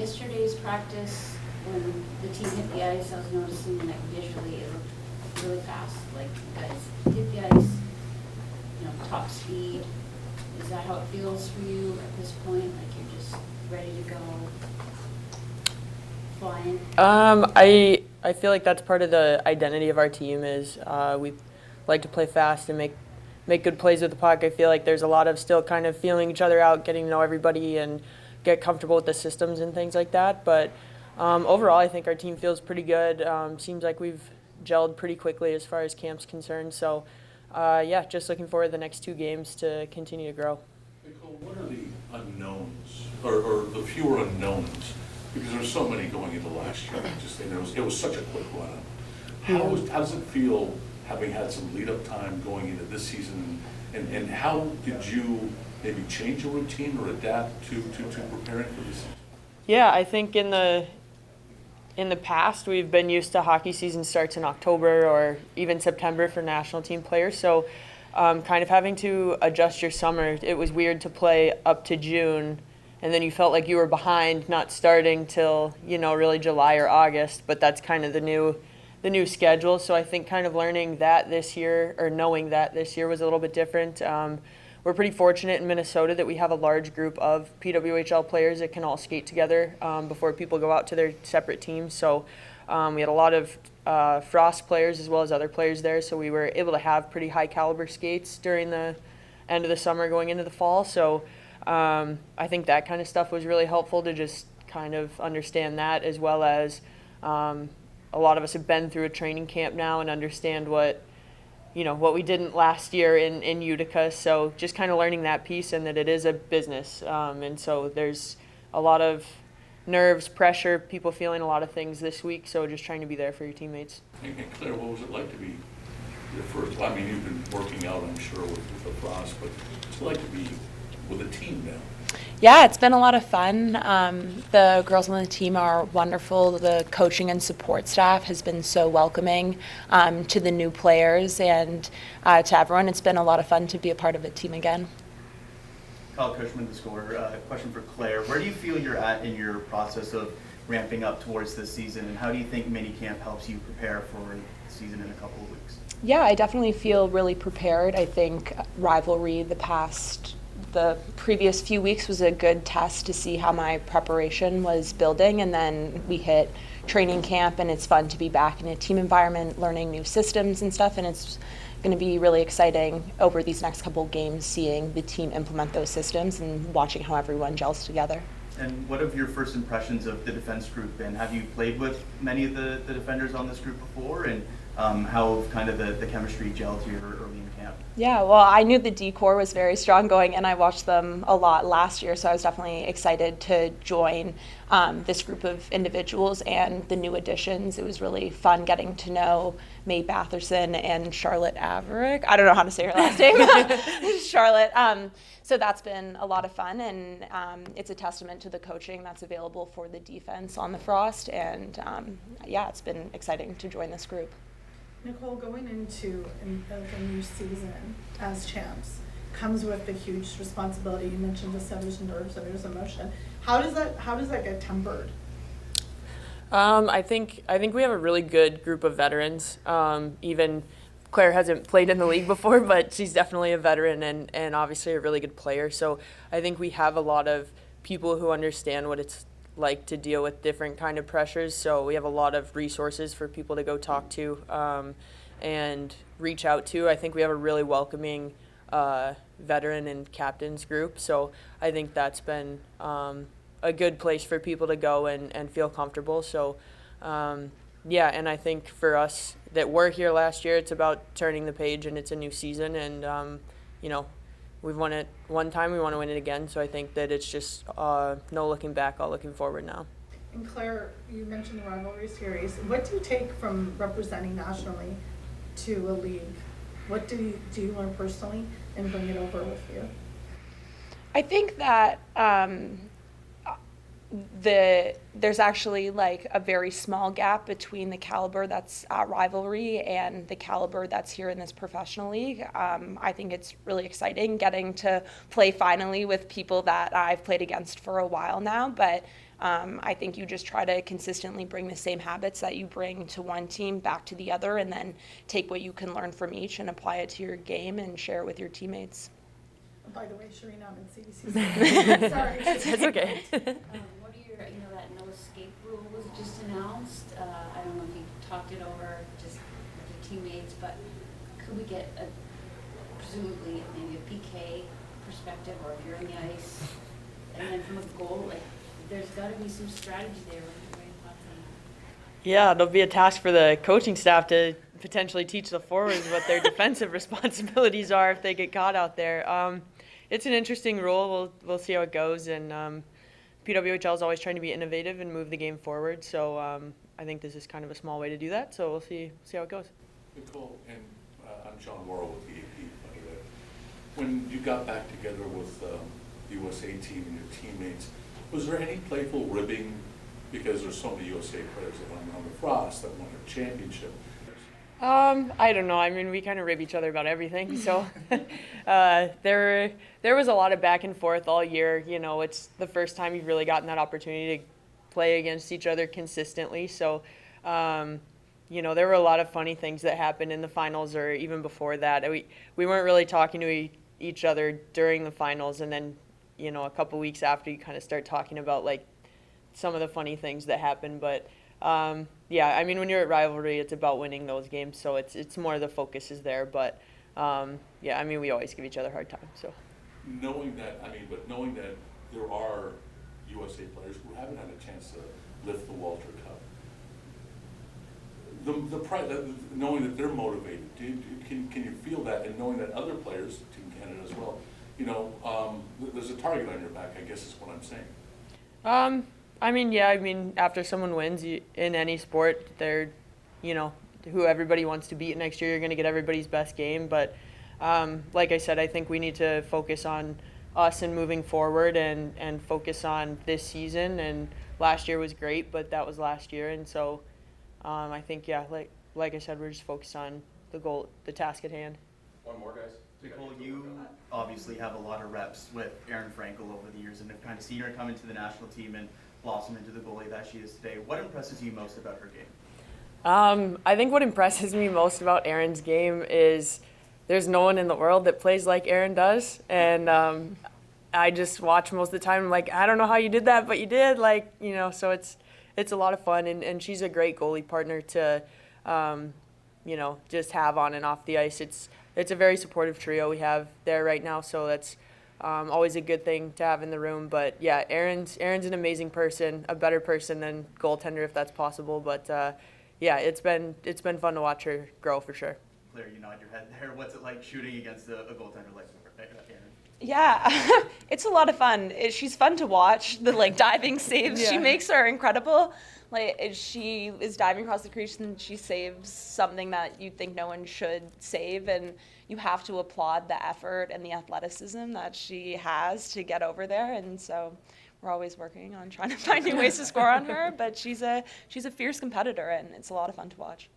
Yesterday's practice, when the team hit the ice, I was noticing that visually it looked really fast. Like, you guys hit the ice, top speed. Is that how it feels for you at this point? Like you're just ready to go flying? I feel like that's part of the identity of our team is we like to play fast and make good plays with the puck. I feel like there's a lot of still kind of feeling each other out, getting to know everybody and get comfortable with the systems and things like that. But overall, I think our team feels pretty good. Seems like we've gelled pretty quickly as far as camp's concerned. So, just looking forward to the next 2 games to continue to grow. Nicole, what are the unknowns, or the fewer unknowns? Because there's so many going into last year. It was such a quick run. How does it feel having had some lead-up time going into this season? And how did you maybe change your routine or adapt to preparing for this season? Yeah, I think in the past we've been used to hockey season starts in October or even September for national team players. So kind of having to adjust your summer. It was weird to play up to June, and then you felt like you were behind, not starting till really July or August. But that's kind of the new schedule. So I think kind of learning that this year, or knowing that this year was a little bit different. We're pretty fortunate in Minnesota that we have a large group of PWHL players that can all skate together before people go out to their separate teams. So we had a lot of Frost players as well as other players there. So we were able to have pretty high caliber skates during the end of the summer going into the fall. So I think that kind of stuff was really helpful to just kind of understand that, as well as a lot of us have been through a training camp now and understand what we didn't last year in Utica. So just kind of learning that piece, and that it is a business. And so there's a lot of nerves, pressure, people feeling a lot of things this week. So just trying to be there for your teammates. And Claire, what was it like to be your first? I mean, you've been working out, I'm sure, with the Frost, but what's it like to be with a team now? Yeah, it's been a lot of fun. The girls on the team are wonderful. The coaching and support staff has been so welcoming to the new players and to everyone. It's been a lot of fun to be a part of a team again. Kyle Cushman, the scorer. Question for Claire. Where do you feel you're at in your process of ramping up towards this season, and how do you think minicamp helps you prepare for the season in a couple of weeks? Yeah, I definitely feel really prepared. I think rivalry the previous few weeks was a good test to see how my preparation was building, and then we hit training camp, and it's fun to be back in a team environment, learning new systems and stuff, and it's going to be really exciting over these next couple of games, seeing the team implement those systems and watching how everyone gels together. And what have your first impressions of the defense group been? Have you played with many of the defenders on this group before, and how have kind of the chemistry gelled here early in camp? Yeah, well, I knew the D-Corps was very strong going, and I watched them a lot last year, so I was definitely excited to join this group of individuals and the new additions. It was really fun getting to know Mae Batherson and Charlotte Averick. I don't know how to say her last name. Charlotte. So that's been a lot of fun, and it's a testament to the coaching that's available for the defense on the Frost, and it's been exciting to join this group. Nicole, going into the new season as champs comes with the huge responsibility. You mentioned the settlers' nerves, settlers' emotion. How does that get tempered? I think we have a really good group of veterans. Even Claire hasn't played in the league before, but she's definitely a veteran and obviously a really good player. So I think we have a lot of people who understand what it's like to deal with different kind of pressures. So we have a lot of resources for people to go talk to and reach out to. I think we have a really welcoming veteran and captains group. So I think that's been a good place for people to go and feel comfortable. So and I think for us that were here last year, it's about turning the page, and it's a new season, and we've won it one time, we want to win it again. So I think that it's just no looking back, all looking forward now. And Claire, you mentioned the rivalry series. What do you take from representing nationally to a league? What do you learn personally and bring it over with you? I think that there's actually like a very small gap between the caliber that's at rivalry and the caliber that's here in this professional league. I think it's really exciting getting to play finally with people that I've played against for a while now, but I think you just try to consistently bring the same habits that you bring to one team back to the other, and then take what you can learn from each and apply it to your game and share it with your teammates. By the way, Sharina, I'm in CDC. Sorry. That's okay. What are your, that no escape rule was just announced. I don't know if you talked it over just with your teammates, but could we get presumably maybe a PK perspective, or if you're in the ice, and then from a goal, like, there's got to be some strategy there with the way Yeah, there'll be a task for the coaching staff to potentially teach the forwards what their defensive responsibilities are if they get caught out there. It's an interesting rule. We'll see how it goes, and PWHL is always trying to be innovative and move the game forward. So I think this is kind of a small way to do that. So we'll see how it goes. Nicole, and I'm John Worrell with the AP, by the way. When you got back together with the USA team and your teammates, was there any playful ribbing, because there's so many USA players that on the Frost that won a championship? I don't know. I mean, we kind of rib each other about everything. So there was a lot of back and forth all year. It's the first time you've really gotten that opportunity to play against each other consistently. So, there were a lot of funny things that happened in the finals or even before that. We weren't really talking to each other during the finals, and then, a couple weeks after, you kind of start talking about like some of the funny things that happened. But yeah, I mean, when you're at rivalry, it's about winning those games, so it's more the focus is there. But yeah, I mean, we always give each other a hard time. So Knowing that there are USA players who haven't had a chance to lift the Walter Cup, the pride, knowing that they're motivated, can you feel that, and knowing that other players, Team Canada as well, there's a target on your back, I guess is what I'm saying. I mean, after someone wins in any sport, they're, who everybody wants to beat next year. You're going to get everybody's best game. But like I said, I think we need to focus on us and moving forward and focus on this season. And last year was great, but that was last year. And so I think, yeah, like I said, we're just focused on the goal, the task at hand. One more, guys. Nicole, you obviously have a lot of reps with Erin Frankel over the years, and have kind of seen her come into the national team and blossom into the goalie that she is today. What impresses you most about her game? I think what impresses me most about Erin's game is there's no one in the world that plays like Erin does, and I just watch most of the time. I'm like, I don't know how you did that, but you did. So it's a lot of fun, and she's a great goalie partner to, just have on and off the ice. It's a very supportive trio we have there right now, so that's always a good thing to have in the room. But yeah, Erin's an amazing person, a better person than goaltender if that's possible. But yeah, it's been fun to watch her grow for sure. Claire, you nod your head there. What's it like shooting against a goaltender like Erin? Yeah, it's a lot of fun. She's fun to watch. The diving saves she makes are incredible. She is diving across the crease and she saves something that you'd think no one should save, and you have to applaud the effort and the athleticism that she has to get over there. And so we're always working on trying to find new ways to score on her, but she's a fierce competitor, and it's a lot of fun to watch.